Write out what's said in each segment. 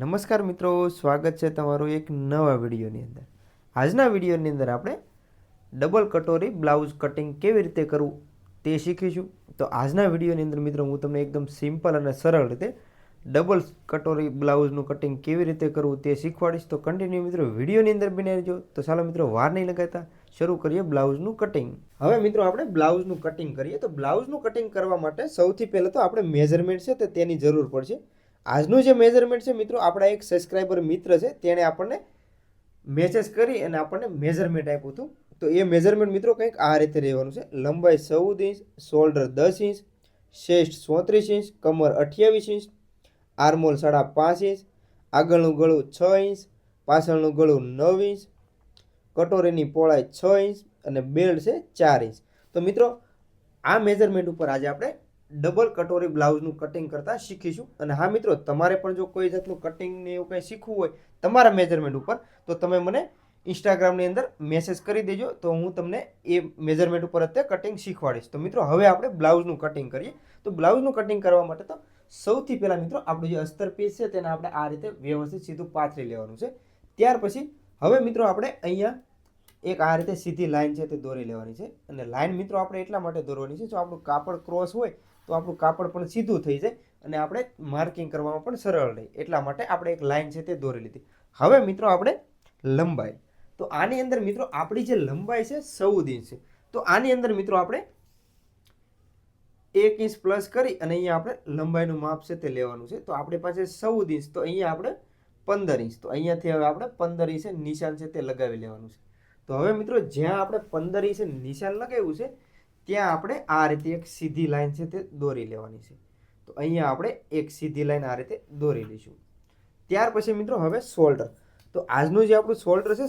નમસ્કાર મિત્રો, સ્વાગત છે તમારું એક નવા વિડીયોની અંદર। આજના વિડીયોની અંદર આપણે ડબલ કટોરી બ્લાઉઝ કટિંગ કેવી રીતે કરવું તે શીખીશું। તો આજના વિડીયોની અંદર મિત્રો હું તમને એકદમ સિમ્પલ અને સરળ રીતે ડબલ કટોરી બ્લાઉઝનું કટિંગ કેવી રીતે કરવું તે શીખવાડીશ। તો કન્ટિન્યુ મિત્રો વિડીયોની અંદર બની રહેજો। તો ચાલો મિત્રો વાર નહીં લગાડતા શરૂ કરીએ બ્લાઉઝનું કટિંગ। હવે મિત્રો આપણે બ્લાઉઝનું કટિંગ કરીએ। તો બ્લાઉઝનું કટિંગ કરવા માટે સૌથી પહેલાં તો આપણે મેઝરમેન્ટ છે તો તેની જરૂર પડશે। આજનું જે મેઝરમેન્ટ છે મિત્રો, આપણા એક સબસ્ક્રાઈબર મિત્ર છે, તેણે આપણને મેસેજ કરી અને આપણને મેઝરમેન્ટ આપ્યું હતું। તો એ મેઝરમેન્ટ મિત્રો કંઈક આ રીતે રહેવાનું છે। લંબાઈ 14 inch, shoulder 10 inch, chest 34 inch, કમર 28 ઇંચ, આર્મહોલ 5.5 ઇંચ, આગળનું ગળું 6 ઇંચ, પાછળનું ગળું 9 ઇંચ, કટોરીની પહોળાઈ 6 ઇંચ અને બેલ્ટ છે 4 ઇંચ। તો મિત્રો આ મેઝરમેન્ટ ઉપર આજે આપણે ડબલ કટોરી બ્લાઉઝનું કટિંગ કરતાં શીખીશું। અને હા મિત્રો, તમારે પણ જો કોઈ જાતનું કટિંગ ને એવું કંઈ શીખવું હોય તમારા મેઝરમેન્ટ ઉપર, તો તમે મને ઇન્સ્ટાગ્રામની અંદર મેસેજ કરી દેજો, તો હું તમને એ મેઝરમેન્ટ ઉપર અત્યારે કટિંગ શીખવાડીશ। તો મિત્રો હવે આપણે બ્લાઉઝનું કટિંગ કરીએ। તો બ્લાઉઝનું કટિંગ કરવા માટે તો સૌથી પહેલાં મિત્રો આપણું જે અસ્તર પીસ છે તેને આપણે આ રીતે વ્યવસ્થિત સીધું પાથરી લેવાનું છે। ત્યાર પછી હવે મિત્રો આપણે અહીંયા એક આ રીતે સીધી લાઈન છે તે દોરી લેવાની છે। અને લાઈન મિત્રો આપણે એટલા માટે દોરવાની છે, જો આપણું કાપડ ક્રોસ હોય તો આપણું કાપડ પણ સીધું થઈ જાય અને આપણે માર્કિંગ કરવામાં પણ સરળ રહે, એટલા માટે આપણે એક લાઈન છે તે દોરી લીધી। હવે મિત્રો આપણે લંબાઈ, તો આની અંદર મિત્રો આપણી જે લંબાઈ છે 14 ઇંચ છે, તો આની અંદર મિત્રો આપણે 1 ઇંચ પ્લસ કરી અને અહીંયા આપણે લંબાઈનું માપ છે તે લેવાનું છે। તો આપણી પાસે 14 ઇંચ, તો અહીંયા આપણે 15 ઇંચ, તો અહીંયાથી હવે આપણે 15 ઇંચે નિશાન છે તે લગાવી લેવાનું છે। તો હવે મિત્રો જ્યાં આપણે 15 ઇંચે નિશાન લગાવ્યું છે ત્યાં આપણે આ રીતે એક સીધી લાઈન છે તે દોરી લેવાની છે। તો અહીંયા આપણે એક સીધી લાઈન આ રીતે દોરી લઈશું। ત્યાર પછી મિત્રો હવે શોલ્ડર, તો આજનું જે આપણું શોલ્ડર છે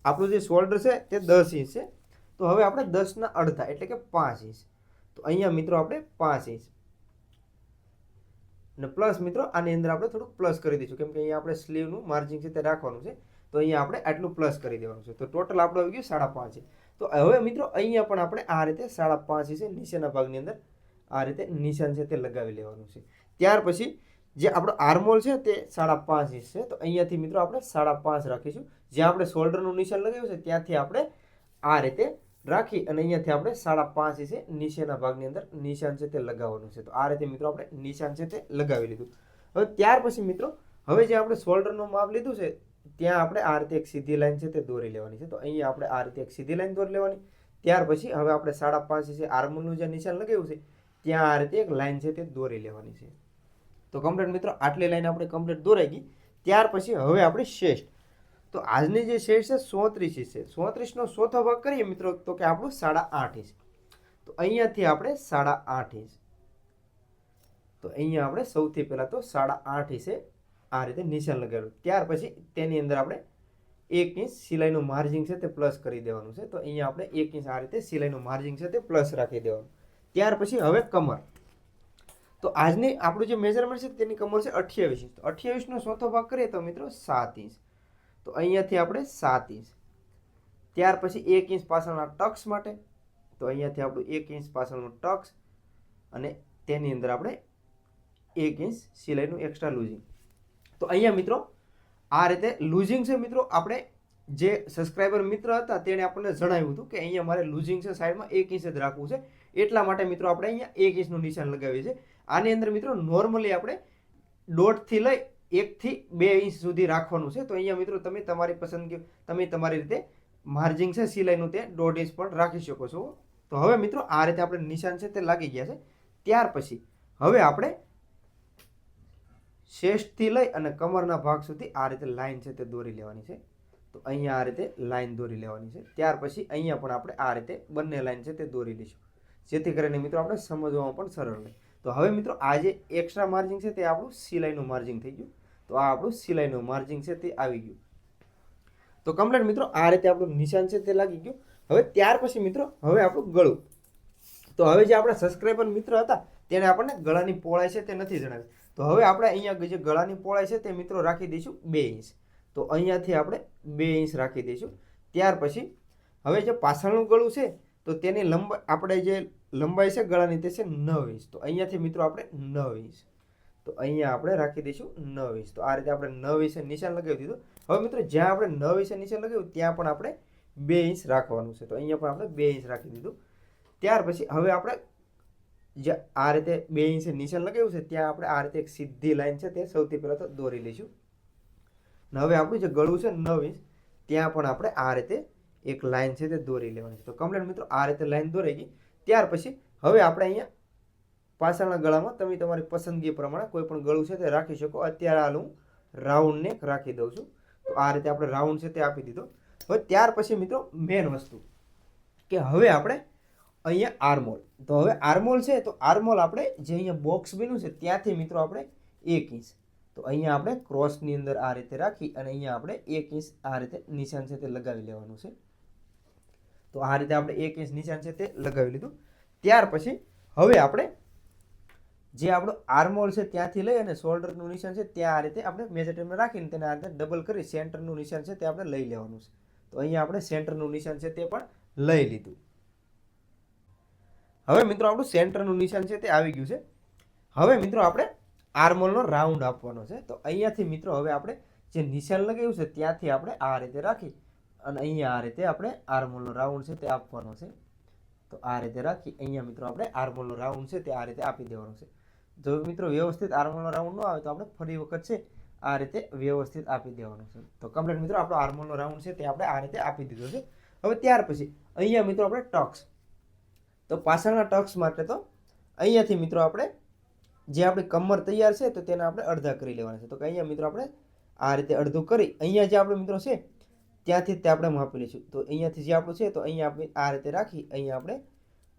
આપણું જે શોલ્ડર છે તે 10 ઇંચ છે। તો હવે આપણે 10ના અડધા એટલે કે 5 ઇંચ, તો અહીંયા મિત્રો આપણે 5 ઇંચ અને પ્લસ મિત્રો આની અંદર આપણે થોડુંક પ્લસ કરી દઈશું, કેમ કે અહીંયા આપણે સ્લીવનું માર્જિન છે તે રાખવાનું છે, તો અહીંયા આપણે આટલું પ્લસ કરી દેવાનું છે। તો ટોટલ આપણું આવી ગયું 5.5 ઇંચ। તો હવે મિત્રો અહીંયા પણ આપણે આ રીતે 5.5 ઇંચે નીચેના ભાગની અંદર આ રીતે નિશાન છે તે લગાવી લેવાનું છે। ત્યાર પછી જે આપણો આર્મહોલ છે તે 5.5 ઇંચ છે, તો અહીંયાથી મિત્રો આપણે 5.5 રાખીશું। જ્યાં આપણે શોલ્ડરનું નિશાન લગાવ્યું છે ત્યાંથી આપણે આ રીતે રાખી અને અહીંયાથી આપણે 5.5 ઇંચે નીચેના ભાગની અંદર નિશાન છે તે લગાવવાનું છે। તો આ રીતે મિત્રો આપણે નિશાન છે તે લગાવી લીધું। હવે ત્યાર પછી મિત્રો હવે જે આપણે શોલ્ડરનું માપ લીધું છે ત્યાં આપણે આ રીતે એક સીધી લાઈન છે તે દોરી લેવાની છે। તો અહીંયા આપણે આ રીતે એક સીધી લાઈન દોરી લેવાની। ત્યાર પછી હવે આપણે 5.5 ઇંચે આર્મહોલનું જે નિશાન લગાવ્યું છે ત્યાં આ રીતે એક લાઈન છે તે દોરી લેવાની છે। તો કમ્પ્લીટ મિત્રો આટલી લાઈન આપણે કમ્પ્લીટ દોરાઈ ગઈ। ત્યાર પછી હવે આપણે ચેસ્ટ, તો આજની જે ચેસ્ટ છે 34 ઇંચ છે, 34નો ચોથો ભાગ કરીએ મિત્રો તો કે આપણું 8.5 ઇંચ, તો અહીંયાથી આપણે 8.5 ઇંચ, તો અહીંયા આપણે સૌથી પહેલાં તો 8.5 ઇંચે આ રીતે નિશાન લગાવ્યું। ત્યાર પછી તેની અંદર આપણે 1 ઇંચ સિલાઈનું માર્જિન છે તે પ્લસ કરી દેવાનું છે। તો અહીંયા આપણે 1 ઇંચ આ રીતે સિલાઈનું માર્જિન છે તે પ્લસ રાખી દેવાનું। ત્યાર પછી હવે કમર, તો આજની આપણું જે મેઝરમેન્ટ છે તેની કમર છે 28 ઇંચ, તો 28નો ચોથો ભાગ કરીએ તો મિત્રો 7 ઇંચ, તો અહીંયાથી આપણે 7 ઇંચ। ત્યાર પછી 1 ઇંચ પાછળના ટક્સ માટે, તો અહીંયાથી આપણું 1 ઇંચ પાછળનું ટક્સ અને તેની અંદર આપણે 1 ઇંચ સિલાઈનું એક્સ્ટ્રા લૂઝિંગ। તો અહીંયા મિત્રો આ રીતે લૂઝિંગ છે મિત્રો આપણે જે સબસ્ક્રાઈબર મિત્ર હતા તેણે આપણને જણાવ્યું હતું કે અહીંયા મારે લૂઝિંગ છે સાઈડમાં 1 ઇંચ જ રાખવું છે, એટલા માટે મિત્રો આપણે અહીંયા 1 ઇંચનું નિશાન લગાવીએ છીએ। આની અંદર મિત્રો નોર્મલી આપણે 1.5 થી લઈ 1 થી 2 ઇંચ સુધી રાખવાનું છે। તો અહીંયા મિત્રો તમે તમારી પસંદગી, તમે તમારી રીતે માર્જિન છે સિલાઈનું તે 1.5 ઇંચ પણ રાખી શકો છો। તો હવે મિત્રો આ રીતે આપણે નિશાન છે તે લાગી ગયા છે। ત્યાર પછી હવે આપણે ચેસ્ટથી લઈ અને કમરના ભાગ સુધી આ રીતે લાઈન છે તે દોરી લેવાની છે। તો અહીંયા આ રીતે લાઈન દોરી લેવાની છે। ત્યાર પછી અહીંયા પણ આપણે આ રીતે બંને લાઈન છે તે દોરી લઈશું, જેથી કરીને મિત્રો આપણે સમજવામાં પણ સરળ રહે। તો હવે મિત્રો આ જે એક્સ્ટ્રા માર્જિન છે તે આપણું સિલાઈનું માર્જિન થઈ ગયું। તો આ આપણું સિલાઈનું માર્જિન છે તે આવી ગયું। તો કમ્પ્લીટ મિત્રો આ રીતે આપણું નિશાન છે તે લાગી ગયું। હવે ત્યાર પછી મિત્રો હવે આપણું ગળું, તો હવે જે આપણા સબસ્ક્રાઈબર મિત્ર હતા તેને આપણને ગળાની પહોળાઈ છે તે નથી જણાવી, તો હવે આપણે અહીંયા જે ગળાની પહોળાઈ છે તે મિત્રો રાખી દઈશું 2 ઇંચ, તો અહીંયાથી આપણે 2 ઇંચ રાખી દઈશું। ત્યાર પછી હવે જે પાછળનું ગળું છે તો તેની લંબાઈ, આપણે જે લંબાઈ છે ગળાની તે છે 9 ઇંચ, તો અહીંયાથી મિત્રો આપણે 9 ઇંચ, તો અહીંયા આપણે રાખી દઈશું 9 ઇંચ. તો આ રીતે આપણે 9 ઇંચ નિશાન લગાવી દીધું. હવે મિત્રો જ્યાં આપણે 9 ઇંચ નિશાન લગાવ્યું ત્યાં પણ આપણે 2 ઇંચ રાખવાનું છે. તો અહીંયા પણ આપણે 2 ઇંચ રાખી દીધું. ત્યાર પછી હવે આપણે જે આ રીતે 2 ઇંચ નિશાન લગાવ્યું છે ત્યાં આપણે આ રીતે એક સીધી લાઈન છે તે સૌથી પહેલાં તો દોરી લઈશું. અને હવે આપણું જે ગળું છે 9 ઇંચ ત્યાં પણ આપણે આ રીતે એક લાઈન છે તે દોરી લેવાની છે. તો કમ્પ્લીટ મિત્રો આ રીતે લાઈન દોરાઈ ગઈ. ત્યાર પછી હવે આપણે અહીંયા પાછળના ગળામાં તમે તમારી પસંદગી પ્રમાણે કોઈ પણ ગળું છે તે રાખી શકો. અત્યારે હાલ હું રાઉન્ડ નેક રાખી દઉં છું. તો આ રીતે આપણે રાઉન્ડ છે તે આપી દીધો. હવે ત્યાર પછી મિત્રો મેન વસ્તુ કે હવે આપણે અહીંયા આર્મોલ. તો હવે આર્મોલ છે તો આર્મોલ આપણે જે અહીંયા બોક્સ બન્યું છે ત્યાંથી મિત્રો આપણે 1 ઇંચ. તો અહીંયા આપણે ક્રોસની અંદર આ રીતે રાખી અને અહીંયા આપણે 1 ઇંચ આ રીતે નિશાન છે તે લગાવી લેવાનું છે. તો આ રીતે આપણે 1 ઇંચ નિશાન છે તે લગાવી લીધું. ત્યાર પછી હવે આપણે જે આપણો આર્મોલ છે ત્યાંથી લઈ અને શોલ્ડરનું નિશાન છે ત્યાં આ રીતે આપણે મેજરમેન્ટ રાખીને તેને આ રીતે ડબલ કરી સેન્ટરનું નિશાન છે તે આપણે લઈ લેવાનું છે. તો અહીંયા આપણે સેન્ટરનું નિશાન છે તે પણ લઈ લીધું. હવે મિત્રો આપણું સેન્ટરનું નિશાન છે તે આવી ગયું છે. હવે મિત્રો આપણે આર્મોલનો રાઉન્ડ આપવાનો છે. તો અહીંયાથી મિત્રો હવે આપણે જે નિશાન લગાવ્યું છે ત્યાંથી આપણે આ રીતે રાખી અને અહીંયા આ રીતે આપણે આર્મોલનો રાઉન્ડ છે તે આપવાનો છે. તો આ રીતે રાખી અહીંયા મિત્રો આપણે આર્મોલનો રાઉન્ડ છે તે આ રીતે આપી દેવાનો છે. જો મિત્રો વ્યવસ્થિત આર્મોલનો રાઉન્ડ ન આવે તો આપણે ફરી વખત છે આ રીતે વ્યવસ્થિત આપી દેવાનો છે. તો કમ્પ્લીટ મિત્રો આપણો આર્મોલનો રાઉન્ડ છે તે આપણે આ રીતે આપી દીધો છે. હવે ત્યાર પછી અહીંયા મિત્રો આપણે ટક્સ. તો પાછળના ટક્સ માટે તો અહીંયાથી મિત્રો આપણે જે આપણી કમર તૈયાર છે તો તેને આપણે અડધા કરી લેવાના છે. તો અહીંયા મિત્રો આપણે આ રીતે અડધું કરી અહીંયા જે આપણે મિત્રો છે ત્યાંથી તે આપણે માપી લઈશું. તો અહીંયાથી જે આપણું છે તો અહીંયા આપણે આ રીતે રાખી અહીંયા આપણે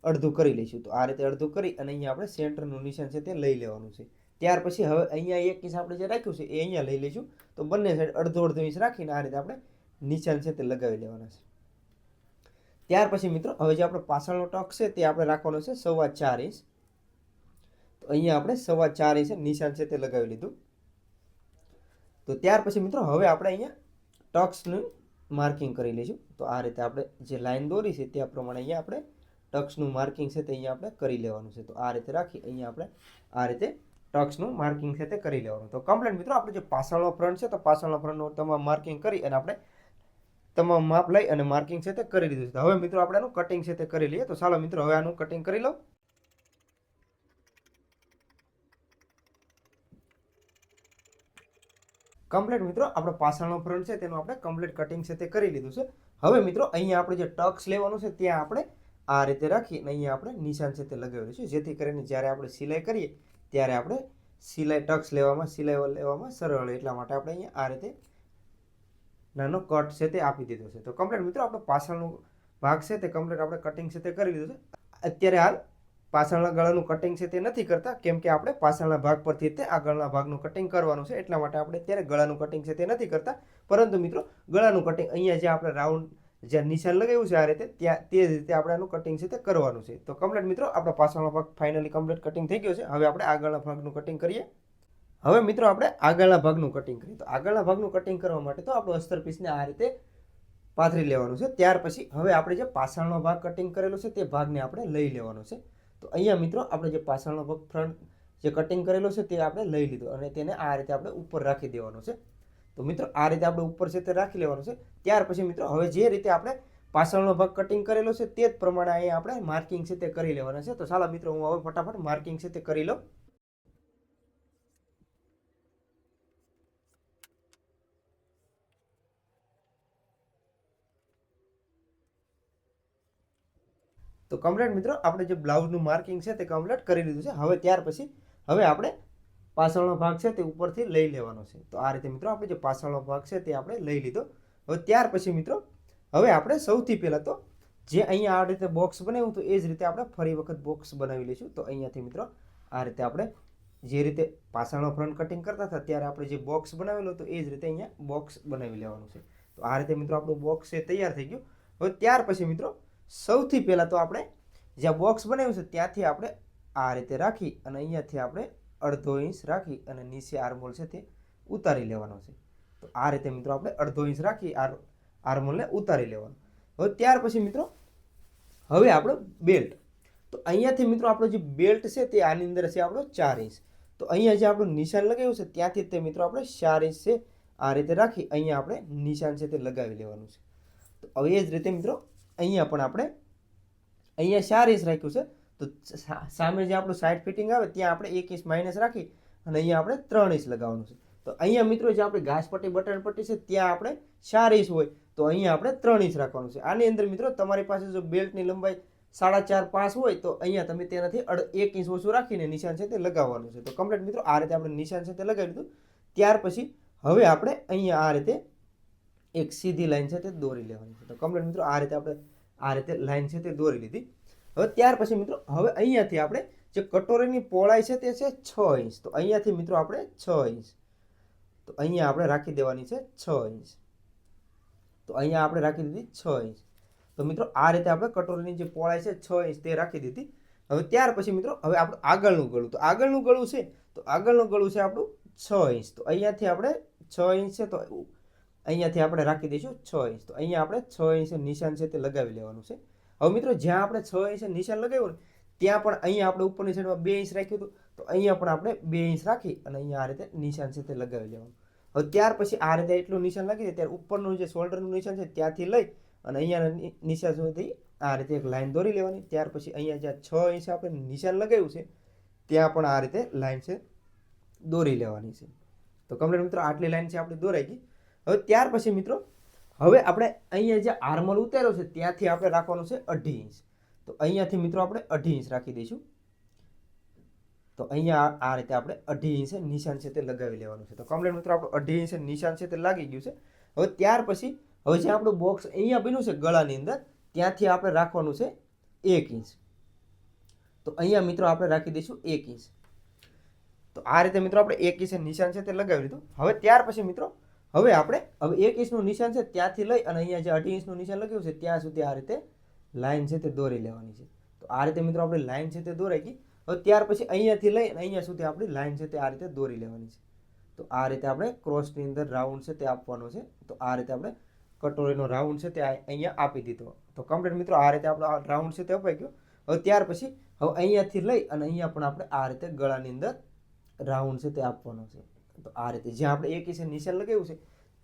અડધું કરી લઈશું. તો આ રીતે અડધું કરી અને અહીંયા આપણે સેન્ટરનું નિશાન છે તે લઈ લેવાનું છે. ત્યાર પછી હવે અહીંયા 1 ઇંચ આપણે જે રાખ્યું છે એ અહીંયા લઈ લઈશું. તો બંને સાઈડ અડધો અડધો ઇંચ રાખીને આ રીતે આપણે નિશાન છે તે લગાવી લેવાના છે. ત્યાર પછી મિત્રો હવે જે આપણો પાછળનો ટક છે તે આપણે રાખવાનો છે 4.25 ઇંચ. તો અહીંયા આપણે 4.25 ઇંચ નિશાન છે તે લગાવી લીધું. તો ત્યાર પછી મિત્રો હવે આપણે અહીંયા ટક્સનું માર્કિંગ કરી લઈશું. તો આ રીતે આપણે જે લાઈન દોરી છે તે પ્રમાણે અહીંયા આપણે ટક્સનું માર્કિંગ છે તે અહીંયા આપણે કરી લેવાનું છે. તો આ રીતે રાખી અહીંયા આપણે આ રીતે ટક્સનું માર્કિંગ છે તે કરી લેવાનું. તો કમ્પ્લીટ મિત્રો આપણે જે પાછળનો ફ્રન્ટ છે તો પાછળનો ફ્રન્ટનું તમામ માર્કિંગ કરી અને આપણે તમામ માપ લઈ અને માર્કિંગ છે તે કરી દીધું છે. હવે મિત્રો આપણે આનું કટિંગ છે તે કરી લઈએ. તો ચાલો મિત્રો હવે આનું કટિંગ કરી લો. કમ્પ્લીટ મિત્રો આપણો પાછળનો ફ્રન્ટ છે તેનું આપણે કમ્પ્લીટ કટિંગ છે તે કરી લીધું છે. હવે મિત્રો અહીંયા આપણે જે ટક્સ લેવાનું છે ત્યાં આપણે આ રીતે રાખી અને અહીંયા આપણે નિશાન છે તે લગાવી દઈશું. જેથી કરીને જ્યારે આપણે સિલાઈ કરીએ ત્યારે આપણે સિલાઈ લેવામાં સરળ એટલા માટે આપણે અહીંયા આ રીતે નાનો કટ છે તે આપી દીધો છે. તો કમ્પ્લીટ મિત્રો આપણો પાછળનો ભાગ છે તે કમ્પ્લીટ આપણે કટિંગ છે તે કરી લીધું છે. અત્યારે હાલ પાછળના ગળાનું કટિંગ છે તે નથી કરતા કેમ કે આપણે પાછળના ભાગ પરથી તે આગળના ભાગનું કટિંગ કરવાનું છે એટલા માટે આપણે અત્યારે ગળાનું કટિંગ છે તે નથી કરતા. પરંતુ મિત્રો ગળાનું કટિંગ અહીંયા જે આપણે રાઉન્ડ જે નિશાન લગાવ્યું છે આ રીતે ત્યાં તે રીતે આપણે આનું કટિંગ છે તે કરવાનું છે. તો કમ્પ્લીટ મિત્રો આપણો પાછળનો ભાગ ફાઇનલી કમ્પ્લીટ કટિંગ થઈ ગયો છે. હવે આપણે આગળના ભાગનું કટિંગ કરીએ. હવે મિત્રો આપણે આગળના ભાગનું કટિંગ કરીએ. તો આગળના ભાગનું કટિંગ કરવા માટે તો આપણું અસ્તર પીસને આ રીતે પાથરી લેવાનું છે. ત્યાર પછી હવે આપણે જે પાછળનો ભાગ કટિંગ કરેલો છે તે ભાગને આપણે લઈ લેવાનો છે. તો અહીંયા મિત્રો આપણે જે પાછળનો ભાગ ફ્રન્ટ જે કટિંગ કરેલો છે તે આપણે લઈ લીધો અને તેને આ રીતે આપણે ઉપર રાખી દેવાનો છે. તો મિત્રો આ રીતે આપણે ઉપર છે તે રાખી લેવાનું છે. ત્યાર પછી મિત્રો હવે જે રીતે આપણે પાછળનો ભાગ કટિંગ કરેલો છે તે જ પ્રમાણે અહીંયા આપણે માર્કિંગ છે તે કરી લેવાના છે. તો ચાલો મિત્રો હું હવે ફટાફટ માર્કિંગ છે તે કરી લઉં. તો કમ્પ્લીટ મિત્રો આપણે જે બ્લાઉઝનું માર્કિંગ છે તે કમ્પ્લીટ કરી લીધું છે. હવે ત્યાર પછી હવે આપણે પાછળનો ભાગ છે તે ઉપરથી લઈ લેવાનો છે. તો આ રીતે મિત્રો આપણે જે પાછળનો ભાગ છે તે આપણે લઈ લીધો. હવે ત્યાર પછી મિત્રો હવે આપણે સૌથી પહેલાં તો જે અહીંયા આ રીતે બોક્સ બનાવ્યું તો એ જ રીતે આપણે ફરી વખત બોક્સ બનાવી લઈશું. તો અહીંયાથી મિત્રો આ રીતે આપણે જે રીતે પાછળનો ફ્રન્ટ કટિંગ કરતા હતા ત્યારે આપણે જે બોક્સ બનાવેલો તો એ જ રીતે અહીંયા બોક્સ બનાવી લેવાનું છે. તો આ રીતે મિત્રો આપણું બોક્સ છે તૈયાર થઈ ગયું. હવે ત્યાર પછી મિત્રો સૌથી પહેલાં તો આપણે જ્યાં બોક્સ બનાવ્યું છે ત્યાંથી આપણે આ રીતે રાખી અને અહીંયાથી આપણે 1/2 ઇંચ રાખી અને નીચે આર્મહોલ છે તે ઉતારી લેવાનો છે. તો આ રીતે મિત્રો આપણે 1/2 ઇંચ રાખી આર્મહોલને ઉતારી લેવાનો. હવે ત્યાર પછી મિત્રો હવે આપણો બેલ્ટ. તો અહીંયાથી મિત્રો આપણો જે બેલ્ટ છે તે આની અંદર છે આપણો 4 ઇંચ. તો અહીંયા જે આપણું નિશાન લગાવ્યું છે ત્યાંથી તે મિત્રો આપણે 4 ઇંચ છે આ રીતે રાખી અહીંયા આપણે નિશાન છે તે લગાવી લેવાનું છે. તો હવે એ જ રીતે મિત્રો અહીંયા પણ આપણે અહીંયા 4 ઇંચ રાખ્યું છે, તો સામે જે આપણું સાઈડ ફિટિંગ આવે ત્યાં આપણે 1 ઇંચ માઇનસ રાખી અને અહીંયા આપણે 3 ઇંચ લગાવવાનું છે. તો અહીંયા મિત્રો જે આપણી ઘાસ પટ્ટી બટન પટ્ટી છે ત્યાં આપણે 4 ઇંચ હોય તો અહીંયા આપણે 3 ઇંચ રાખવાનું છે. આની અંદર મિત્રો તમારી પાસે જો બેલ્ટની લંબાઈ 4.5 5 હોય તો અહીંયા તમે તેનાથી 1 ઇંચ ઓછું રાખીને નિશાન છે તે લગાવવાનું છે. તો કમ્પ્લીટ મિત્રો આ રીતે આપણે નિશાન છે તે લગાવી દીધું. ત્યાર પછી હવે આપણે અહીંયા આ રીતે એક સીધી લાઈન છે તે દોરી લેવાની છે. તો કમ્પ્લીટ મિત્રો આ રીતે આપણે આ રીતે લાઈન છે તે દોરી લીધી. હવે ત્યાર પછી મિત્રો હવે અહીંયાથી આપણે જે કટોરીની પહોળાઈ છે તે છે 6 ઇંચ. તો અહીંયાથી મિત્રો આપણે 6 ઇંચ તો અહીંયા આપણે રાખી દેવાની છે 6 ઇંચ. તો અહીંયા આપણે રાખી દીધી 6 ઇંચ. તો મિત્રો આ રીતે આપણે કટોરીની જે પહોળાઈ છે 6 ઇંચ તે રાખી દીધી. હવે ત્યાર પછી મિત્રો હવે આપણું આગળનું ગળું, તો આગળનું ગળું છે તો આગળનું ગળું છે આપણું 6 ઇંચ. તો અહીંયાથી આપણે 6 ઇંચ છે તો અહીંયાથી આપણે રાખી દઈશું 6 ઇંચ. તો અહીંયા આપણે 6 ઇંચ નિશાન છે તે લગાવી લેવાનું છે. હવે મિત્રો જ્યાં આપણે 6 ઇંચ નિશાન લગાવ્યું ને ત્યાં પણ અહીંયા આપણે ઉપરની સાઈડમાં 2 ઇંચ રાખ્યું હતું, તો અહીંયા પણ આપણે 2 ઇંચ રાખી અને અહીંયા આ રીતે નિશાન છે તે લગાવી લેવાનું. હવે ત્યાર પછી આ રીતે એટલું નિશાન લાગી જાય ત્યારે ઉપરનું જે શોલ્ડરનું નિશાન છે ત્યાંથી લઈ અને અહીંયા નિશાન સુધી આ રીતે એક લાઈન દોરી લેવાની. ત્યાર પછી અહીંયા જ્યાં 6 ઇંચ આપણે નિશાન લગાવ્યું છે ત્યાં પણ આ રીતે લાઈન છે દોરી લેવાની છે. તો કમ્પ્લીટ મિત્રો આટલી લાઈન છે આપણી દોરાઈ ગઈ. હવે ત્યાર પછી મિત્રો હવે આપણે અહીંયા જે આર્મલ ઉતાર્યો છે ત્યાંથી આપણે રાખવાનું છે 2.5 ઇંચ. તો અહીંયાથી મિત્રો આપણે 2.5 ઇંચ રાખી દઈશું. તો અહીંયા આ રીતે આપણે 2.5 ઇંચ નિશાન છે તે લગાવી લેવાનું છે. તો કમ્પ્લીટ મિત્રો આપણું 2.5 ઇંચ નિશાન છે તે લાગી ગયું છે. હવે ત્યાર પછી હવે જે આપણું બોક્સ અહીંયા બન્યું છે ગળાની અંદર ત્યાંથી આપણે રાખવાનું છે 1 ઇંચ. તો અહીંયા મિત્રો આપણે રાખી દઈશું 1 ઇંચ. તો આ રીતે મિત્રો આપણે 1 ઇંચ નિશાન છે તે લગાવી લીધું. હવે ત્યાર પછી મિત્રો હવે આપણે 1 ઇંચનું નિશાન છે ત્યાંથી લઈ અને અહીંયા જે 2.5 ઇંચનું નિશાન લગાવ્યું છે ત્યાં સુધી આ રીતે લાઈન છે તે દોરી લેવાની છે. તો આ રીતે મિત્રો આપણે લાઈન છે તે દોરાઈ ગઈ. હવે ત્યાર પછી અહીંયાથી લઈ અને અહીંયા સુધી આપણી લાઈન છે તે આ રીતે દોરી લેવાની છે. તો આ રીતે આપણે ક્રોસની અંદર રાઉન્ડ છે તે આપવાનો છે. તો આ રીતે આપણે કટોરીનો રાઉન્ડ છે તે અહીંયા આપી દીધો. તો કમ્પ્લીટ મિત્રો આ રીતે આપણો રાઉન્ડ છે તે અપાઈ ગયો. હવે ત્યાર પછી હવે અહીંયાથી લઈ અને અહીંયા પણ આપણે આ રીતે ગળાની અંદર રાઉન્ડ છે તે આપવાનો છે. તો આ રીતે જ્યાં આપણે 1 ઇંચ નિશાન લગાવ્યું છે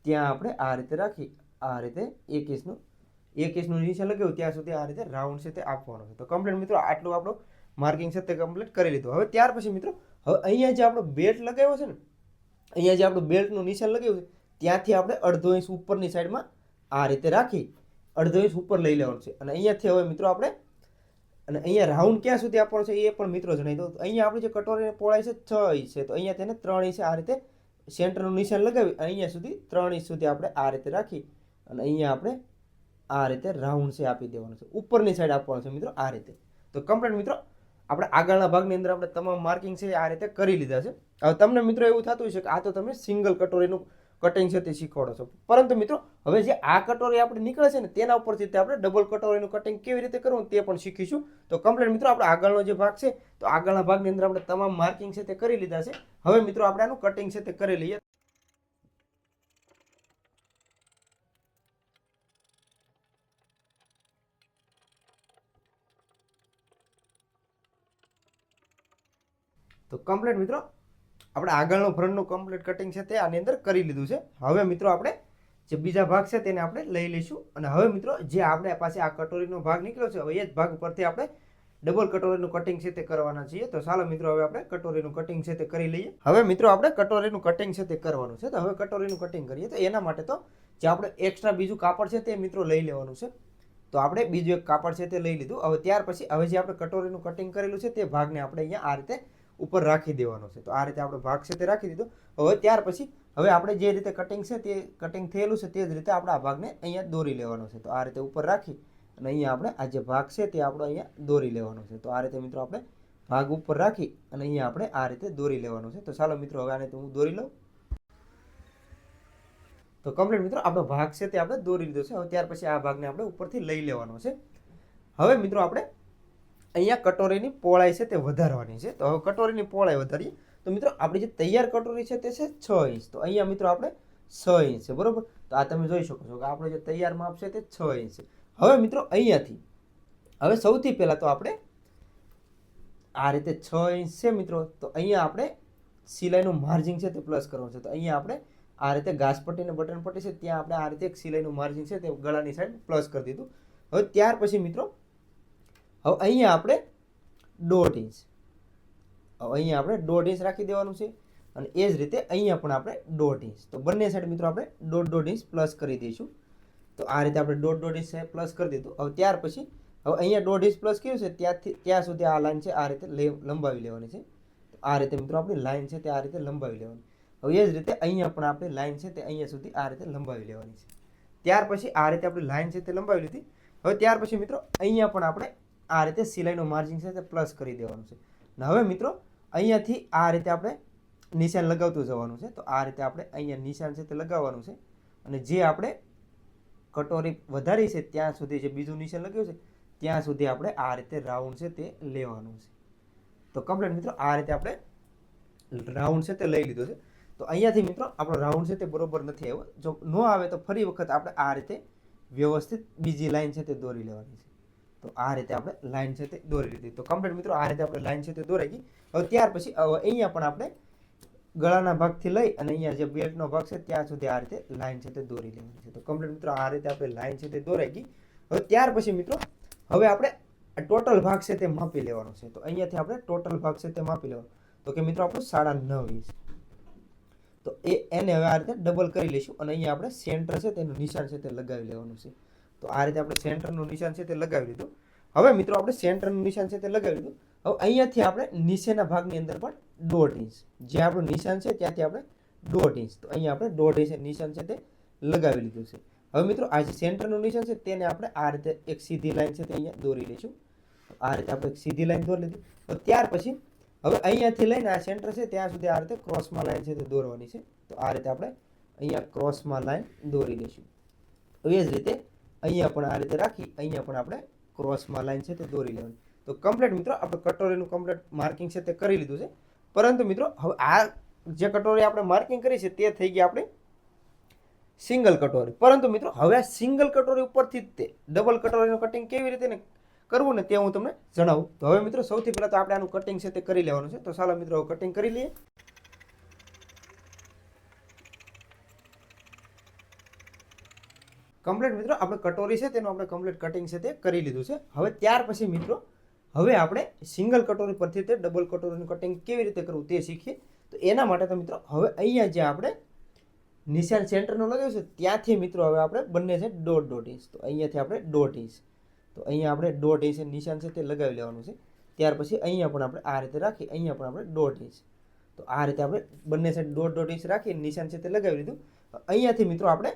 ત્યાં આપણે આ રીતે રાખી આ રીતે 1 ઇંચનું નિશાન લગાવ્યું ત્યાં સુધી આ રીતે રાઉન્ડ છે તે આપવાનો છે. તો કમ્પ્લીટ મિત્રો આટલું આપણું માર્કિંગ છે તે કમ્પ્લીટ કરી લીધું. હવે ત્યાર પછી મિત્રો હવે અહીંયા જે આપણો બેલ્ટ લગાવ્યો છે ને અહીંયા જે આપણું બેલ્ટનું નિશાન લગાવ્યું છે ત્યાંથી આપણે 1/2 ઇંચ ઉપરની સાઈડમાં આ રીતે રાખી 1/2 ઇંચ ઉપર લઈ લેવાનું છે. અને અહીંયાથી હવે મિત્રો આપણે અને અહીંયા રાઉન્ડ ક્યાં સુધી આપવાનો છે એ પણ મિત્રો જણાવી દઉં. અહીંયા આપણી જે કટોરીની પહોળાઈ છે 6 ઇંચ છે તો અહીંયા તેને 3 ઇંચ આ રીતે સેન્ટરનું નિશાન લગાવી અહીંયા સુધી 3 ઇંચ સુધી આપણે આ રીતે રાખી અને અહીંયા આપણે આ રીતે રાઉન્ડ છે આપી દેવાનું છે. ઉપરની સાઈડ આપવાનું છે મિત્રો આ રીતે. તો કમ્પ્લીટ મિત્રો આપણે આગળના ભાગની અંદર આપણે તમામ માર્કિંગ છે આ રીતે કરી લીધા છે. હવે તમને મિત્રો એવું થતું હશે કે આ તો તમે સિંગલ કટોરીનું કટિંગ છે તે શીખવાડો છો, પરંતુ મિત્રો હવે જે આ કટોરી આપણે નીકળે છે ને તેના ઉપરથી આપણે ડબલ કટોરીનું કટિંગ કેવી રીતે કરવું તે પણ શીખીશું. તો કમ્પ્લીટ મિત્રો આપણે આગળનો જે ભાગ છે તો આગળના ભાગની અંદર આપણે તમામ માર્કિંગ છે તે કરી લીધા છે. હવે મિત્રો આપણે આનું કટિંગ છે તે કરી લઈએ. તો કમ્પ્લીટ મિત્રો આપણે આગળનો ફ્રન્ટનું કમ્પ્લીટ કટિંગ છે તે આની અંદર કરી લીધું છે. હવે મિત્રો આપણે જે બીજા ભાગ છે તેને આપણે લઈ લઈશું. અને હવે મિત્રો જે આપણે પાસે આ કટોરીનો ભાગ નીકળ્યો છે હવે એ જ ભાગ પરથી આપણે ડબલ કટોરીનું કટિંગ છે તે કરવાના છીએ. તો ચાલો મિત્રો હવે આપણે કટોરીનું કટિંગ છે તે કરી લઈએ. હવે મિત્રો આપણે કટોરીનું કટિંગ છે તે કરવાનું છે. તો હવે કટોરીનું કટિંગ કરીએ તો એના માટે તો જે આપણે એક્સ્ટ્રા બીજું કાપડ છે તે મિત્રો લઈ લેવાનું છે. તો આપણે બીજું એક કાપડ છે તે લઈ લીધું. હવે ત્યાર પછી હવે જે આપણે કટોરીનું કટિંગ કરેલું છે તે ભાગને આપણે અહીંયા આ રીતે ઉપર રાખી દેવાનો છે. તો આ રીતે આપણે ભાગ છે તે રાખી દીધો. હવે ત્યાર પછી હવે આપણે જે રીતે કટિંગ છે તે કટિંગ થયેલું છે તે જ રીતે આપણે આ ભાગને અહીંયા દોરી લેવાનો છે. તો આ રીતે ઉપર રાખી અને અહીંયા આપણે આ જે ભાગ છે તે આપણો અહીંયા દોરી લેવાનો છે. તો આ રીતે મિત્રો આપણે ભાગ ઉપર રાખી અને અહીંયા આપણે આ રીતે દોરી લેવાનો છે. તો ચાલો મિત્રો હવે આને હું દોરી લઉં. તો કમ્પ્લીટ મિત્રો આપણો ભાગ છે તે આપણે દોરી લીધો છે. હવે ત્યાર પછી આ ભાગને આપણે ઉપરથી લઈ લેવાનો છે. હવે મિત્રો આપણે અહીંયા કટોરીની પહોળાઈ છે તે વધારવાની છે. તો હવે કટોરીની પહોળાઈ વધારીએ તો મિત્રો આપણી જે તૈયાર કટોરી છે તે છે 6 ઇંચ. તો અહીંયા મિત્રો આપણે 6 ઇંચ છે બરોબર. તો આ તમે જોઈ શકો છો કે આપણે જે તૈયાર માપ છે તે 6 ઇંચ છે. હવે મિત્રો અહીંયાથી હવે સૌથી પહેલા તો આપણે આ રીતે 6 ઇંચ છે મિત્રો. તો અહીંયા આપણે સિલાઈનું માર્જિન છે તે પ્લસ કરવાનું છે. તો અહીંયા આપણે આ રીતે ઘાસપટ્ટી અને બટન પટ્ટી છે ત્યાં આપણે આ રીતે એક સિલાઈનું માર્જિન છે તે ગળાની સાઈડ પ્લસ કરી દીધું. હવે ત્યાર પછી મિત્રો હવે અહીંયા આપણે 1.5 ઇંચ, હવે અહીંયા આપણે 1.5 ઇંચ રાખી દેવાનું છે અને એ જ રીતે અહીંયા પણ આપણે 1.5 ઇંચ. તો બંને સાઈડ મિત્રો આપણે 1.5 ઇંચ પ્લસ કરી દઈશું. તો આ રીતે આપણે 1.5 ઇંચ પ્લસ કરી દીધું. હવે ત્યાર પછી હવે અહીંયા 1.5 ઇંચ પ્લસ કર્યું છે ત્યાં સુધી આ લાઈન છે આ રીતે લંબાવી લેવાની છે. તો આ રીતે મિત્રો આપણી લાઈન છે તે આ રીતે લંબાવી લેવાની. હવે એ જ રીતે અહીંયા પણ આપણી લાઈન છે તે અહીંયા સુધી આ રીતે લંબાવી લેવાની છે. ત્યાર પછી આ રીતે આપણી લાઈન છે તે લંબાવી લીધી. હવે ત્યાર પછી મિત્રો અહીંયા પણ આપણે આ રીતે સિલાઈનું માર્જિન છે તે પ્લસ કરી દેવાનું છે. અને હવે મિત્રો અહીંયાથી આ રીતે આપણે નિશાન લગાવતું જવાનું છે. તો આ રીતે આપણે અહીંયા નિશાન છે તે લગાવવાનું છે અને જે આપણે કટોરી વધારી છે ત્યાં સુધી જે બીજું નિશાન લગાવ્યું છે ત્યાં સુધી આપણે આ રીતે રાઉન્ડ છે તે લેવાનું છે. તો કમ્પ્લીટ મિત્રો આ રીતે આપણે રાઉન્ડ છે તે લઈ લીધો છે. તો અહીંયાથી મિત્રો આપણો રાઉન્ડ છે તે બરોબર નથી આવ્યો. જો ન આવે તો ફરી વખત આપણે આ રીતે વ્યવસ્થિત બીજી લાઈન છે તે દોરી લેવાની છે. તો આ રીતે આપણે લાઈન છે તે દોરી લીધી. તો કમ્પ્લીટ મિત્રો આ રીતે આપણે લાઈન છે તે દોરાઈ ગઈ. હવે ત્યાર પછી અહીંયા પણ આપણે ગળાના ભાગથી લઈ અને અહીંયા જે બેલ્ટનો ભાગ છે ત્યાં સુધી આ રીતે લાઈન છે તે દોરી લેવાની છે. તો કમ્પ્લીટ મિત્રો આ રીતે આપણે લાઈન છે તે દોરાઈ ગઈ. હવે ત્યાર પછી મિત્રો હવે આપણે ટોટલ ભાગ છે તે માપી લેવાનો છે. તો અહીંયાથી આપણે ટોટલ ભાગ છે તે માપી લેવાનો. તો કે મિત્રો આપણું 9.5 ઇંચ. તો એને હવે આ રીતે ડબલ કરી લઈશું અને અહીંયા આપણે સેન્ટર છે તેનું નિશાન છે તે લગાવી લેવાનું છે. તો આ રીતે આપણે સેન્ટરનું નિશાન છે તે લગાવી લીધું. હવે મિત્રો આપણે સેન્ટરનું નિશાન છે તે લગાવી લીધું. હવે અહીંયાથી આપણે નીચેના ભાગની અંદર પણ 1.5 ઇંચ, જે આપણું નિશાન છે ત્યાંથી આપણે 1.5 ઇંચ, તો અહીંયા આપણે 1.5 ઇંચ નિશાન છે તે લગાવી લીધું છે. હવે મિત્રો આ જે સેન્ટરનું નિશાન છે તેને આપણે આ રીતે એક સીધી લાઈન છે તે અહીંયા દોરી લઈશું. આ રીતે આપણે એક સીધી લાઈન દોરી લીધી. તો ત્યાર પછી હવે અહીંયાથી લઈને આ સેન્ટર છે ત્યાં સુધી આ રીતે ક્રોસમાં લાઈન છે તે દોરવાની છે. તો આ રીતે આપણે અહીંયા ક્રોસમાં લાઈન દોરી લઈશું. તો એ જ રીતે અહીંયા પણ આ રીતે રાખી અહીંયા પણ આપણે ક્રોસમાં લાઈન છે તે દોરી લેવાની. તો કમ્પ્લીટ મિત્રો આપણે કટોરીનું કમ્પ્લીટ માર્કિંગ છે તે કરી લીધું છે. પરંતુ મિત્રો હવે આ જે કટોરી આપણે માર્કિંગ કરી છે તે થઈ ગઈ આપણી સિંગલ કટોરી. પરંતુ મિત્રો હવે આ સિંગલ કટોરી ઉપરથી જ તે ડબલ કટોરીનું કટિંગ કેવી રીતે કરવું ને તે હું તમને જણાવું. તો હવે મિત્રો સૌથી પહેલાં તો આપણે આનું કટિંગ છે તે કરી લેવાનું છે. તો ચાલો મિત્રો કટિંગ કરી લઈએ. કમ્પ્લીટ મિત્રો આપણે કટોરી છે તેનું આપણે કમ્પ્લીટ કટિંગ છે તે કરી લીધું છે. હવે ત્યાર પછી મિત્રો હવે આપણે સિંગલ કટોરી પરથી તે ડબલ કટોરીનું કટિંગ કેવી રીતે કરવું તે શીખીએ. તો એના માટે તો મિત્રો હવે અહીંયા જે આપણે નિશાન સેન્ટરનું લગાવ્યું છે ત્યાંથી મિત્રો હવે આપણે બંને છે 1.5 ઇંચ. તો અહીંયાથી આપણે 1.5 ઇંચ, તો અહીંયા આપણે 1.5 ઇંચ નિશાન છે તે લગાવી લેવાનું છે. ત્યાર પછી અહીંયા પણ આપણે આ રીતે રાખી અહીંયા પણ આપણે 1.5 ઇંચ, તો આ રીતે આપણે બંને સાઈડ 1.5 ઇંચ રાખી નિશાન છે તે લગાવી લીધું. અહીંયાથી મિત્રો આપણે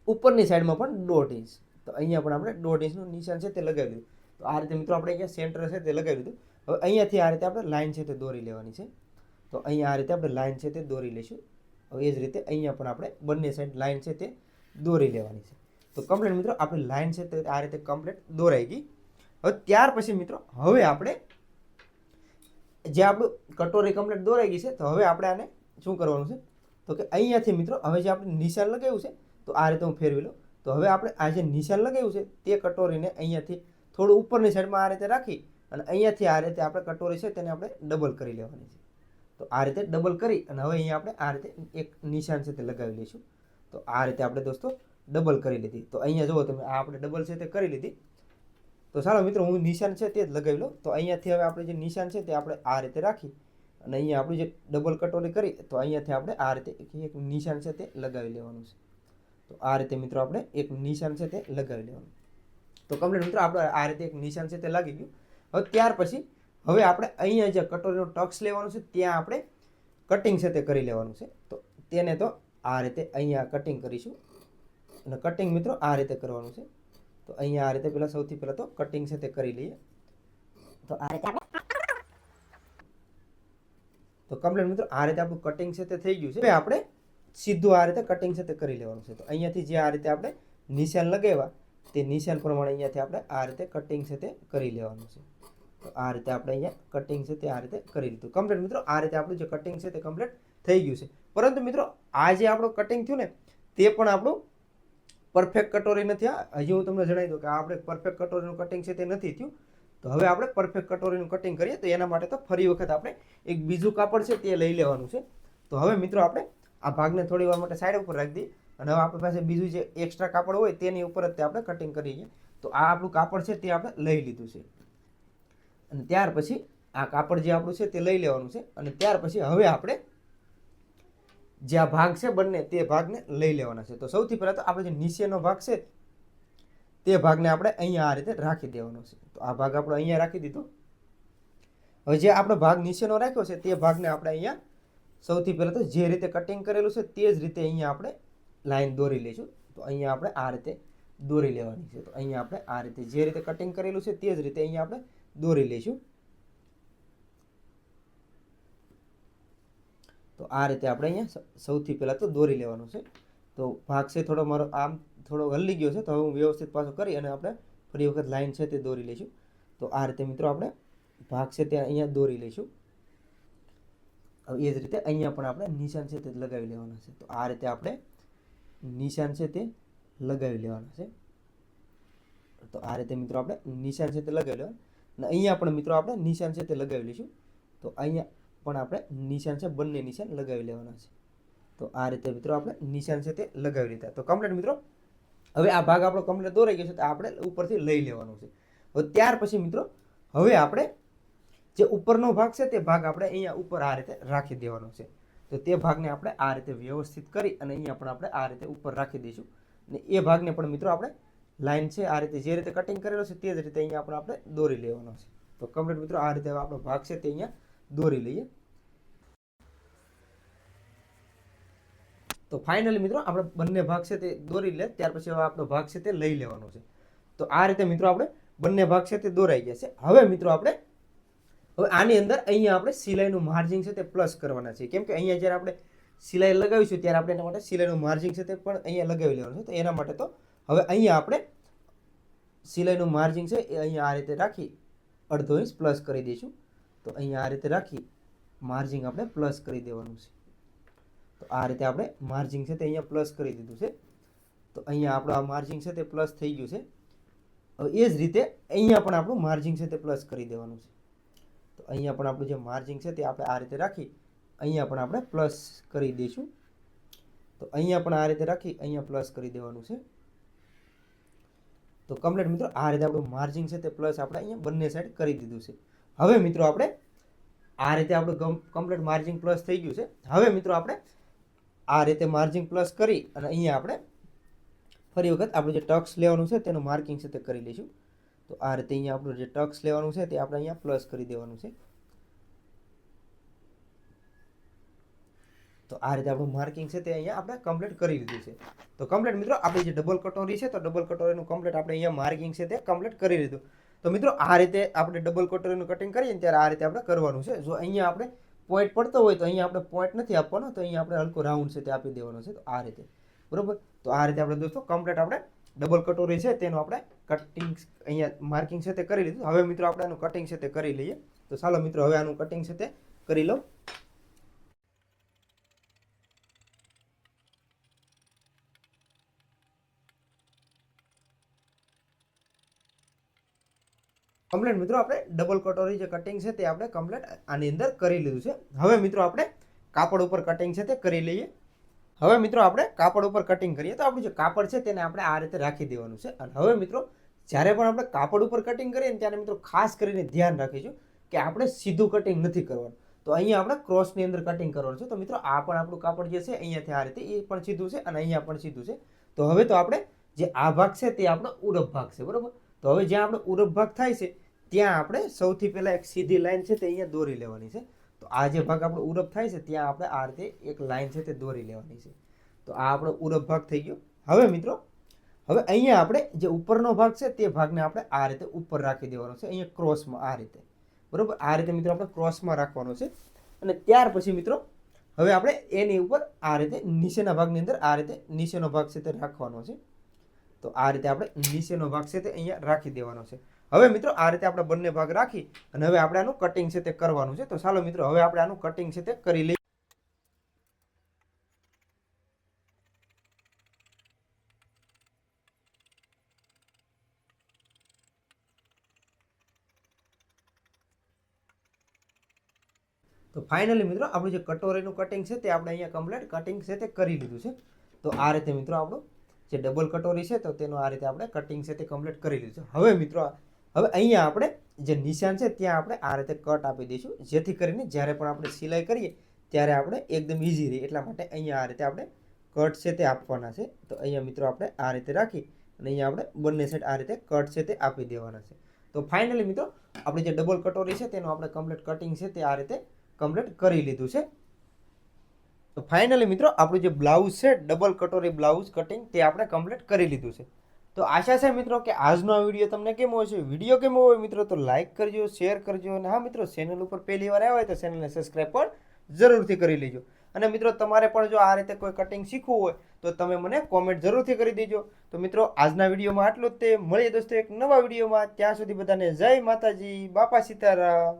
ઉપરની સાઈડમાં પણ 1.5 ઇંચ, તો અહીંયા પણ આપણે 1.5 ઇંચનું નિશાન છે તે લગાવી લીધું. તો આ રીતે મિત્રો આપણે અહીંયા સેન્ટર છે તે લગાવી લીધું. હવે અહીંયાથી આ રીતે આપણે લાઈન છે તે દોરી લેવાની છે. તો અહીંયા આ રીતે આપણે લાઈન છે તે દોરી લઈશું. હવે એ જ રીતે અહીંયા પણ આપણે બંને સાઈડ લાઈન છે તે દોરી લેવાની છે. તો કમ્પ્લીટ મિત્રો આપણી લાઈન છે તે આ રીતે કમ્પ્લીટ દોરાઈ ગઈ. હવે ત્યાર પછી મિત્રો હવે આપણે જે આપણું કટોરી કમ્પ્લીટ દોરાઈ ગઈ છે તો હવે આપણે આને શું કરવાનું છે તો કે અહીંયાથી મિત્રો હવે જે આપણે નિશાન લગાવ્યું છે તો આ રીતે હું ફેરવી લઉં. તો હવે આપણે આ જે નિશાન લગાવ્યું છે તે કટોરીને અહીંયાથી થોડું ઉપરની સાઈડમાં આ રીતે રાખી અને અહીંયાથી આ રીતે આપણે કટોરી છે તેને આપણે ડબલ કરી લેવાની છે. તો આ રીતે ડબલ કરી અને હવે અહીંયા આપણે આ રીતે એક નિશાન છે તે લગાવી લઈશું. તો આ રીતે આપણે દોસ્તો ડબલ કરી લીધી. તો અહીંયા જુઓ તમે આ આપણે ડબલ છે તે કરી લીધી. તો ચાલો મિત્રો હું નિશાન છે તે જ લગાવી લઉં. તો અહીંયાથી હવે આપણે જે નિશાન છે તે આપણે આ રીતે રાખી અને અહીંયા આપણી જે ડબલ કટોરી કરી તો અહીંયાથી આપણે આ રીતે એક નિશાન છે તે લગાવી લેવાનું છે. તો આ રીતે મિત્રો આપણે એક નિશાન છે તે લગાવી લેવાનું. તો કમ્પ્લીટ મિત્રો આપણે આ રીતે એક નિશાન છે તે લાગી ગયું. હવે ત્યાર પછી હવે આપણે અહીંયા જે કટોરીનો ટક્સ લેવાનું છે ત્યાં આપણે કટિંગ છે તે કરી લેવાનું છે. તો તેને તો આ રીતે અહીંયા કટિંગ કરીશું અને કટિંગ મિત્રો આ રીતે કરવાનું છે. તો અહીંયા આ રીતે પહેલાં સૌથી પહેલાં તો કટિંગ છે તે કરી લઈએ. તો આ રીતે તો કમ્પ્લીટ મિત્રો આ રીતે આપણું કટિંગ છે તે થઈ ગયું છે. હવે આપણે સીધું આ રીતે કટિંગ છે તે કરી લેવાનું છે. તો અહીંયાથી જે આ રીતે આપણે નિશાન લગાવ્યા તે નિશાન પ્રમાણે અહીંયાથી આપણે આ રીતે કટિંગ છે તે કરી લેવાનું છે. તો આ રીતે આપણે અહીંયા કટિંગ છે તે આ રીતે કરી લીધું. કમ્પ્લીટ મિત્રો આ રીતે આપણું જે કટિંગ છે તે કમ્પ્લીટ થઈ ગયું છે. પરંતુ મિત્રો આ જે આપણું કટિંગ થયું ને તે પણ આપણું પરફેક્ટ કટોરી નથી. હજી હું તમને જણાવી દઉં કે આપણે પરફેક્ટ કટોરીનું કટિંગ છે તે નથી થયું. તો હવે આપણે પરફેક્ટ કટોરીનું કટિંગ કરીએ તો એના માટે તો ફરી વખત આપણે એક બીજું કાપડ છે તે લઈ લેવાનું છે. તો હવે મિત્રો આપણે આ ભાગને થોડી વાર માટે સાઈડ ઉપર રાખી દઈએ અને હવે આપણી પાસે બીજું જે એક્સ્ટ્રા કાપડ હોય તેની ઉપર જ તે આપણે કટિંગ કરીએ. તો આ આપણું કાપડ છે તે આપણે લઈ લીધું છે અને ત્યાર પછી આ કાપડ જે આપણું છે તે લઈ લેવાનું છે અને ત્યાર પછી હવે આપણે જે આ ભાગ છે બંને તે ભાગને લઈ લેવાના છે. તો સૌથી પહેલાં તો આપણે જે નીચેનો ભાગ છે તે ભાગને આપણે અહીંયા આ રીતે રાખી દેવાનો છે. તો આ ભાગ આપણે અહીંયા રાખી દીધો. હવે જે આપણો ભાગ નીચેનો રાખ્યો છે તે ભાગને આપણે અહીંયા સૌથી પહેલાં તો જે રીતે કટિંગ કરેલું છે તે જ રીતે અહીંયા આપણે લાઈન દોરી લઈશું. તો અહીંયા આપણે આ રીતે દોરી લેવાની છે. તો અહીંયા આપણે આ રીતે જે રીતે કટિંગ કરેલું છે તે જ રીતે અહીંયા આપણે દોરી લઈશું. તો આ રીતે આપણે અહીંયા સૌથી પહેલાં તો દોરી લેવાનું છે. તો ભાગ છે થોડો મારો આમ થોડો હલી ગયો છે, તો હવે હું વ્યવસ્થિત પાછો કરી અને આપણે ફરી વખત લાઈન છે તે દોરી લઈશું. તો આ રીતે મિત્રો આપણે ભાગ છે તે અહીંયા દોરી લઈશું. હવે એ જ રીતે અહીંયા પણ આપણે નિશાન છે તે લગાવી લેવાના છે. તો આ રીતે આપણે નિશાન છે તે લગાવી લેવાના છે. તો આ રીતે મિત્રો આપણે નિશાન છે તે લગાવી લેવાના અને અહીંયા પણ મિત્રો આપણે નિશાન છે તે લગાવી લઈશું. તો અહીંયા પણ આપણે નિશાન છે બંને નિશાન લગાવી લેવાના છે. તો આ રીતે મિત્રો આપણે નિશાન છે તે લગાવી લીધા. તો કમ્પ્લીટ મિત્રો હવે આ ભાગ આપણો કમ્પ્લીટ દોરાઈ ગયો છે તો આપણે ઉપરથી લઈ લેવાનું છે. હવે ત્યાર પછી મિત્રો હવે આપણે જે ઉપરનો ભાગ છે તે ભાગ આપણે અહીંયા ઉપર આ રીતે રાખી દેવાનો છે. તો તે ભાગને આપણે આ રીતે વ્યવસ્થિત કરી અને અહીંયા પણ આપણે આ રીતે ઉપર રાખી દઈશું અને એ ભાગને પણ મિત્રો આપણે લાઈન છે આ રીતે જે રીતે કટિંગ કરેલો છે તે જ રીતે અહીંયા પણ આપણે દોરી લેવાનો છે. તો કમ્પ્લીટ મિત્રો આ રીતે આપણો ભાગ છે તે અહીંયા દોરી લઈએ. તો ફાઇનલી મિત્રો આપણે બંને ભાગ છે તે દોરી લે ત્યાર પછી હવે આપણો ભાગ છે તે લઈ લેવાનો છે. તો આ રીતે મિત્રો આપણે બંને ભાગ છે તે દોરાઈ ગયા છે. હવે મિત્રો આપણે હવે આની અંદર અહીંયા આપણે સિલાઈનું માર્જિન છે તે પ્લસ કરવાના છે. કેમ કે અહીંયા જ્યારે આપણે સિલાઈ લગાવીશું ત્યારે આપણે એના માટે સિલાઈનું માર્જિન છે તે પણ અહીંયા લગાવી લેવાનું છે. તો એના માટે તો હવે અહીંયા આપણે સિલાઈનું માર્જિન છે એ અહીંયા આ રીતે રાખી 1/2 ઇંચ પ્લસ કરી દઈશું. તો અહીંયા આ રીતે રાખી માર્જિન આપણે પ્લસ કરી દેવાનું છે. તો આ રીતે આપણે માર્જિન છે તે અહીંયા પ્લસ કરી દીધું છે. તો અહીંયા આપણું આ માર્જિન છે તે પ્લસ થઈ ગયું છે. હવે એ જ રીતે અહીંયા પણ આપણું માર્જિન છે તે પ્લસ કરી દેવાનું છે. તો અહીંયા પણ આપણું જે માર્જિન છે તે આપણે આ રીતે રાખી અહીંયા પણ આપણે પ્લસ કરી દઈશું. તો અહીંયા પણ આ રીતે રાખી અહીંયા પ્લસ કરી દેવાનું છે. તો કમ્પ્લીટ મિત્રો આ રીતે આપણું માર્જિન છે તે પ્લસ આપણે અહીંયા બંને સાઈડ કરી દીધું છે. હવે મિત્રો આપણે આ રીતે આપણું કમ્પ્લીટ માર્જિન પ્લસ થઈ ગયું છે. હવે મિત્રો આપણે આ રીતે માર્જિન પ્લસ કરી અને અહીંયા આપણે ફરી વખત આપણું જે ટક્સ લેવાનું છે તેનું માર્કિંગ છે તે કરી લઈશું. તો આ રીતે અહીંયા આપણું જે ટક્સ લેવાનું છે તે આપણે અહીંયા પ્લસ કરી દેવાનું છે. તો આ રીતે આપણું માર્કિંગ છે તે અહીંયા આપણે કમ્પ્લીટ કરી લીધું છે. તો કમ્પ્લીટ મિત્રો આપણી જે ડબલ કટોરી છે તો ડબલ કટોરીનું કમ્પ્લીટ આપણે અહીંયા માર્કિંગ છે તે કમ્પ્લીટ કરી લીધું. તો મિત્રો આ રીતે આપણે ડબલ કટોરીનું કટિંગ કરીએ ત્યારે આ રીતે આપણે કરવાનું છે. જો અહીંયા આપણે પોઈન્ટ પડતો હોય તો અહીંયા આપણે પોઈન્ટ નથી આપવાનો, તો અહીંયા આપણે હલકો રાઉન્ડ છે તે આપી દેવાનો છે. તો આ રીતે બરોબર. તો આ રીતે આપણે દોસ્તો કમ્પ્લીટ આપણે ડબલ કટોરી છે તેનું આપણે કટિંગ અહીંયા માર્કિંગ છે તે કરી લીધું. હવે મિત્રો આપણે આનું કટિંગ છે તે કરી લઈએ. તો ચાલો મિત્રો હવે આનું કટિંગ છે તે કરી લઉં. કમ્પ્લીટ મિત્રો આપણે ડબલ કટોરી જે કટિંગ છે તે આપણે કમ્પ્લીટ આની અંદર કરી લીધું છે. હવે મિત્રો આપણે કાપડ ઉપર કટિંગ છે તે કરી લઈએ. હવે મિત્રો આપણે કાપડ ઉપર કટિંગ કરીએ તો આપણું જે કાપડ છે તેને આપણે આ રીતે રાખી દેવાનું છે. અને હવે મિત્રો જ્યારે પણ આપણે કાપડ ઉપર કટિંગ કરીએ ને ત્યારે મિત્રો ખાસ કરીને ધ્યાન રાખીશું કે આપણે સીધું કટિંગ નથી કરવાનું. તો અહીંયા આપણે ક્રોસની અંદર કટિંગ કરવાનું છે. તો મિત્રો આ પણ આપણું કાપડ જે છે અહીંયાથી આ રીતે એ પણ સીધું છે અને અહીંયા પણ સીધું છે. તો હવે તો આપણે જે આ ભાગ છે તે આપણો ઉરબ ભાગ છે બરોબર. તો હવે જ્યાં આપણો ઉરબ ભાગ થાય છે ત્યાં આપણે સૌથી પહેલાં એક સીધી લાઈન છે તે અહીંયા દોરી લેવાની છે. તો આ જે ભાગ આપણો ઉરબ થાય છે ત્યાં આપણે આ રીતે એક લાઈન છે તે દોરી લેવાની છે. તો આ આપણો ઉરબ ભાગ થઈ ગયો. હવે મિત્રો હવે અહીંયા આપણે જે ઉપરનો ભાગ છે તે ભાગને આપણે આ રીતે ઉપર રાખી દેવાનો છે અહીંયા ક્રોસમાં આ રીતે બરોબર. આ રીતે મિત્રો આપણે ક્રોસમાં રાખવાનો છે અને ત્યાર પછી મિત્રો હવે આપણે એની ઉપર આ રીતે નીચેના ભાગની અંદર આ રીતે નીચેનો ભાગ છે તે રાખવાનો છે. તો આ રીતે આપણે નીચેનો ભાગ છે તે અહીંયા રાખી દેવાનો છે. હવે મિત્રો આ રીતે આપણે બંને ભાગ રાખી અને હવે આપણે આનું કટિંગ છે તે કરવાનું છે. તો ચાલો મિત્રો હવે આપણે આનું કટિંગ છે તે કરી લઈએ. તો ફાઇનલી મિત્રો આપણું જે કટોરીનું કટિંગ છે તે આપણે અહીંયા કમ્પ્લીટ કટિંગ છે તે કરી લીધું છે. તો આ રીતે મિત્રો આપણું જે ડબલ કટોરી છે તો તેનું આ રીતે આપણે કટિંગ છે તે કમ્પ્લીટ કરી લીધું છે. હવે મિત્રો હવે અહીંયા આપણે જે નિશાન છે ત્યાં આપણે આ રીતે કટ આપી દઈશું, જેથી કરીને જ્યારે પણ આપણે સિલાઈ કરીએ ત્યારે આપણે એકદમ ઇઝી રહે એટલા માટે અહીંયા આ રીતે આપણે કટ છે તે આપવાના છે. તો અહીંયા મિત્રો આપણે આ રીતે રાખી અને અહીંયા આપણે બંને સાઈડ આ રીતે કટ છે તે આપી દેવાના છે. તો ફાઇનલી મિત્રો આપણી જે ડબલ કટોરી છે તેનું આપણે કમ્પ્લીટ કટિંગ છે તે આ રીતે કમ્પ્લીટ કરી લીધું છે. તો ફાઇનલી મિત્રો આપણું જે બ્લાઉઝ છે ડબલ કટોરી બ્લાઉઝ કટિંગ તે આપણે કમ્પ્લીટ કરી લીધું છે. તો આશા છે મિત્રો કે આજનો આ વિડીયો તમને કેવો હશે. વિડીયો કેવો હોય મિત્રો તો લાઇક કરજો, શેર કરજો અને હા મિત્રો ચેનલ ઉપર પહેલી વાર આવ્યા હોય તો ચેનલને સબસ્ક્રાઈબ પણ જરૂરથી કરી લેજો. અને મિત્રો તમારે પણ જો આ રીતે કોઈ કટિંગ શીખવું હોય તો તમે મને કોમેન્ટ જરૂરથી કરી દેજો. તો મિત્રો આજના વિડીયોમાં આટલું જ તે. મળીએ દોસ્તો એક નવા વિડીયોમાં. ત્યાં સુધી બધાને જય માતાજી, બાપા સીતારામ.